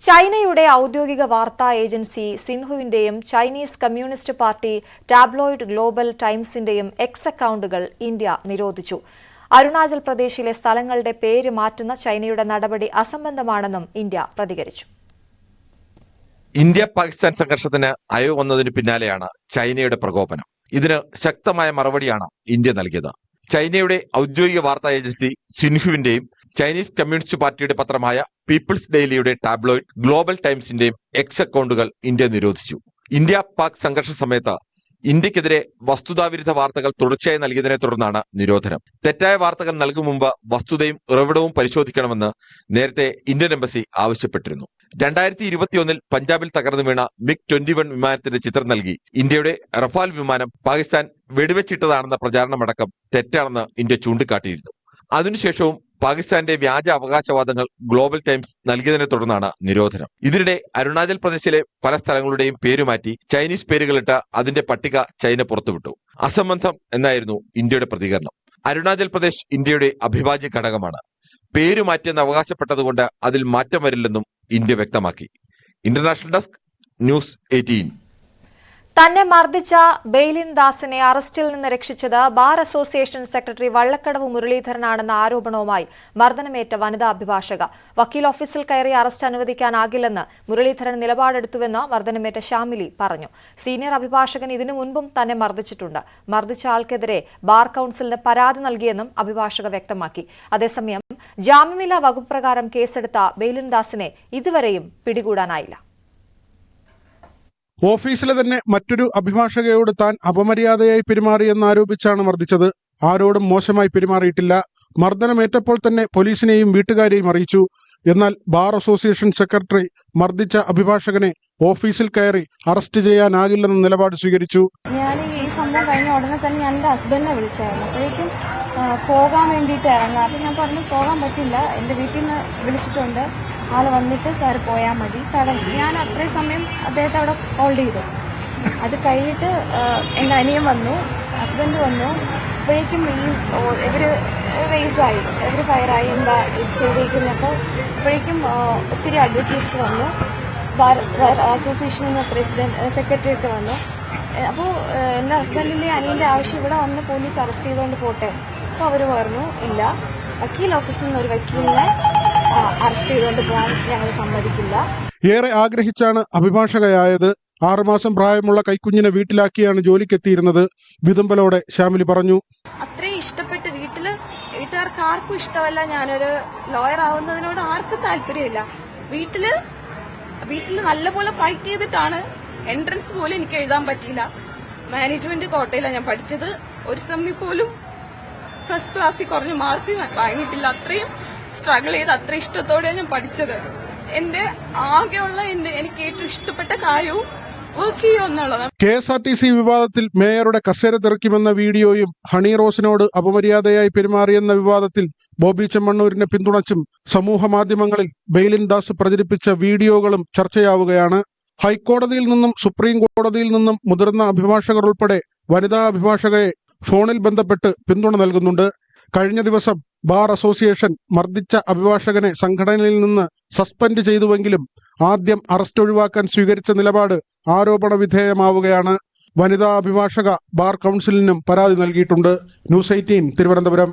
ചൈനയുടെ ഔദ്യോഗിക വാർത്താ ഏജൻസി സിൻഹുവിന്റെയും Chinese communist party tabloid global ടൈംസിന്റെയും എക്സ് അക്കൌണ്ടുകൾ ഇന്ത്യ നിരോധിച്ചു. അരുണാചൽ പ്രദേശിലെ സ്ഥലങ്ങളുടെ പേര് മാറ്റുന്ന ചൈനയുടെ നടപടി അസംബന്ധമാണെന്നും ഇന്ത്യ പ്രതികരിച്ചു. ഇന്ത്യ പാകിസ്ഥാൻ സംഘർഷത്തിന് അയവ് വന്നതിന് പിന്നാലെയാണ് ചൈനയുടെ പ്രകോപനം. ഇതിന് ശക്തമായ മറുപടിയാണ് ഇന്ത്യ നൽകിയത്. ചൈനയുടെ ഔദ്യോഗിക വാർത്താ ഏജൻസി സിൻഹുവിന്റെയും ചൈനീസ് കമ്മ്യൂണിസ്റ്റ് പാർട്ടിയുടെ പത്രമായ പീപ്പിൾസ് ഡെയിലിയുടെ ടാബ്ലോയിഡ് ഗ്ലോബൽ ടൈംസിന്റെയും എക്സ് അക്കൌണ്ടുകൾ ഇന്ത്യ നിരോധിച്ചു. ഇന്ത്യ പാക് സംഘർഷ സമയത്ത് ഇന്ത്യക്കെതിരെ വസ്തുതാവിരുദ്ധ വാർത്തകൾ തുടർച്ചയായി നൽകിയതിനെ തുടർന്നാണ് നിരോധനം. തെറ്റായ വാർത്തകൾ നൽകും മുമ്പ് വസ്തുതയും ഉറവിടവും പരിശോധിക്കണമെന്ന് നേരത്തെ ഇന്ത്യൻ എംബസി ആവശ്യപ്പെട്ടിരുന്നു. 2021 പഞ്ചാബിൽ തകർന്നു വീണ MiG-21 വിമാനത്തിന്റെ ചിത്രം നൽകി ഇന്ത്യയുടെ റഫാൽ വിമാനം പാകിസ്ഥാൻ വെടിവെച്ചിട്ടതാണെന്ന പ്രചാരണമടക്കം തെറ്റാണെന്ന് ഇന്ത്യ ചൂണ്ടിക്കാട്ടിയിരുന്നു. അതിനുശേഷവും പാകിസ്ഥാന്റെ വ്യാജ അവകാശവാദങ്ങൾ ഗ്ലോബൽ ടൈംസ് നൽകിയതിനെ തുടർന്നാണ് നിരോധനം. ഇതിനിടെ അരുണാചൽ പ്രദേശിലെ പല സ്ഥലങ്ങളുടെയും പേരുമാറ്റി ചൈനീസ് പേരുകളിട്ട് അതിന്റെ പട്ടിക ചൈന പുറത്തുവിട്ടു. അസംബന്ധം എന്നായിരുന്നു ഇന്ത്യയുടെ പ്രതികരണം. അരുണാചൽ പ്രദേശ് ഇന്ത്യയുടെ അവിഭാജ്യ ഘടകമാണ്. പേരുമാറ്റിയെന്ന് അവകാശപ്പെട്ടതുകൊണ്ട് അതിൽ മാറ്റം വരില്ലെന്നും ഇന്ത്യ വ്യക്തമാക്കി. International desk, news 18. തന്നെ മർദ്ദിച്ച ബെയ്ലിൻ ദാസിനെ അറസ്റ്റിൽ നിന്ന് രക്ഷിച്ചത് ബാർ അസോസിയേഷൻ സെക്രട്ടറി വള്ളക്കടവ് മുരളീധരനാണെന്ന ആരോപണവുമായി മർദ്ദനമേറ്റ വനിതാ അഭിഭാഷക. വക്കീൽ ഓഫീസിൽ കയറി അറസ്റ്റ് അനുവദിക്കാനാകില്ലെന്ന് മുരളീധരൻ നിലപാടെടുത്തുവെന്ന് മർദ്ദനമേറ്റ ഷാമിലി പറഞ്ഞു. സീനിയർ അഭിഭാഷകൻ ഇതിനു മുൻപും തന്നെ മർദ്ദിച്ചിട്ടുണ്ട്. മർദ്ദിച്ച ആൾക്കെതിരെ ബാർ കൌൺസിലിന് പരാതി നൽകിയെന്നും അഭിഭാഷക വ്യക്തമാക്കി. അതേസമയം ജാമ്യമില്ലാ വകുപ്പ് പ്രകാരം കേസെടുത്ത ബെയ്ലിൻ ദാസിനെ ഇതുവരെയും പിടികൂടാനായില്ല. ഓഫീസിലെ തന്നെ മറ്റൊരു അഭിഭാഷകയോട് താൻ അപമര്യാദയായി പെരുമാറിയെന്നാരോപിച്ചാണ് മർദ്ദിച്ചത്. ആരോടും മോശമായി പെരുമാറിയിട്ടില്ല. മർദ്ദനമേറ്റപ്പോൾ തന്നെ പോലീസിനെയും വീട്ടുകാരെയും അറിയിച്ചു. എന്നാൽ ബാർ അസോസിയേഷൻ സെക്രട്ടറി മർദ്ദിച്ച അഭിഭാഷകനെ ഓഫീസിൽ കയറി അറസ്റ്റ് ചെയ്യാനാകില്ലെന്ന നിലപാട് സ്വീകരിച്ചു. ഞാൻ ഈ സംഭവം കഴിഞ്ഞ ഉടനെ തന്നെ ഞാൻ എൻ്റെ ഹസ്ബൻഡിനെ വിളിച്ചായിരുന്നു. അപ്പോഴേക്കും പോകാൻ വേണ്ടിയിട്ട് ഇറങ്ങാം. അപ്പം ഞാൻ പറഞ്ഞു പോകാൻ പറ്റില്ല, എൻ്റെ വീട്ടിൽ നിന്ന് വിളിച്ചിട്ടുണ്ട്, ആൾ വന്നിട്ട് സാർ പോയാൽ മതി. ഞാൻ അത്രയും സമയം അദ്ദേഹത്തെ അവിടെ ഹോൾഡ് ചെയ്തു. അത് കഴിഞ്ഞിട്ട് എൻ്റെ അനിയൻ വന്നു, ഹസ്ബൻഡ് വന്നു. അപ്പോഴേക്കും ഇവർ റേസായി, ഇവർ ഫയറായി, എന്താ ചെയ്തേക്കുന്നപ്പോൾ അപ്പോഴേക്കും ഒത്തിരി അഡ്വക്കേറ്റ്സ് വന്നു, അസോസിയേഷൻ സെക്രട്ടറി ഒക്കെ വന്നു. അപ്പോൾ എൻ്റെ ഹസ്ബൻഡിൻ്റെ അനിയൻ്റെ ആവശ്യം ഇവിടെ വന്ന് പോലീസ് അറസ്റ്റ് ചെയ്തുകൊണ്ട് പോട്ടെ. അപ്പോൾ അവർ പറഞ്ഞു ഇല്ല, വക്കീൽ ഓഫീസിൽ നിന്ന് ഒരു വക്കീലിനെ അറസ്റ്റ് ചെയ്തുകൊണ്ട് പോകാൻ ഞങ്ങൾ സമ്മതിക്കില്ല. ഏറെ ആഗ്രഹിച്ചാണ് അഭിഭാഷകയായത്. 6 മാസം പ്രായമുള്ള കൈക്കുഞ്ഞിനെ വീട്ടിലാക്കിയാണ് ജോലിക്കെത്തിയിരുന്നത്. വിതുമ്പലോടെ ഷാമിലി പറഞ്ഞു. അത്രയും ഇഷ്ടപ്പെട്ട് വീട്ടുകാർക്ക് ആർക്കും ഇഷ്ടമല്ല. ഞാനൊരു ലോയർ ആവുന്നതിനോട് ആർക്കും താല്പര്യമില്ല. വീട്ടില് നല്ലപോലെ ഫൈറ്റ് ചെയ്തിട്ടാണ്. എൻട്രൻസ് പോലും എനിക്ക് എഴുതാൻ പറ്റിയില്ല. മാനേജ്മെന്റ് കോട്ടയിലാണ് ഞാൻ പഠിച്ചത്. ഒരു സെമ്മിൽ പോലും ഫസ്റ്റ് ക്ലാസ്സിൽ കുറഞ്ഞ മാർക്ക് വാങ്ങിയിട്ടില്ല. അത്രയും സ്ട്രഗിൾ ചെയ്ത് അത്ര ഇഷ്ടത്തോടെയാണ് ഞാൻ പഠിച്ചത്. എന്റെ ആകെയുള്ള എനിക്ക് ഏറ്റവും ഇഷ്ടപ്പെട്ട കാര്യവും വർക്ക് ചെയ്യുമെന്നുള്ളതാണ്. KSRTC വിവാദത്തിൽ മേയറുടെ കസേര തെറിക്കുമെന്ന വീഡിയോയും ഹണി റോസിനോട് അപമര്യാദയായി പെരുമാറിയെന്ന വിവാദത്തിൽ ബോബി ചെമ്മണ്ണൂരിനെ പിന്തുണച്ചും സമൂഹ മാധ്യമങ്ങളിൽ ബെയ്ലിൻ ദാസ് പ്രചരിപ്പിച്ച വീഡിയോകളും ചർച്ചയാവുകയാണ്. ഹൈക്കോടതിയിൽ നിന്നും സുപ്രീം കോടതിയിൽ നിന്നും മുതിർന്ന അഭിഭാഷകർ ഉൾപ്പെടെ വനിതാ അഭിഭാഷകയെ ഫോണിൽ ബന്ധപ്പെട്ട് പിന്തുണ നൽകുന്നുണ്ട്. കഴിഞ്ഞ ദിവസം ബാർ അസോസിയേഷൻ മർദ്ദിച്ച അഭിഭാഷകനെ സംഘടനയിൽ നിന്ന് സസ്പെൻഡ് ചെയ്തുവെങ്കിലും ആദ്യം അറസ്റ്റ് ഒഴിവാക്കാൻ സ്വീകരിച്ച നിലപാട് ആരോപണ വിധേയമാവുകയാണ്. വനിതാ അഭിഭാഷക ബാർ കൌൺസിലിനും പരാതി നൽകിയിട്ടുണ്ട്. ന്യൂസ് 18 തിരുവനന്തപുരം.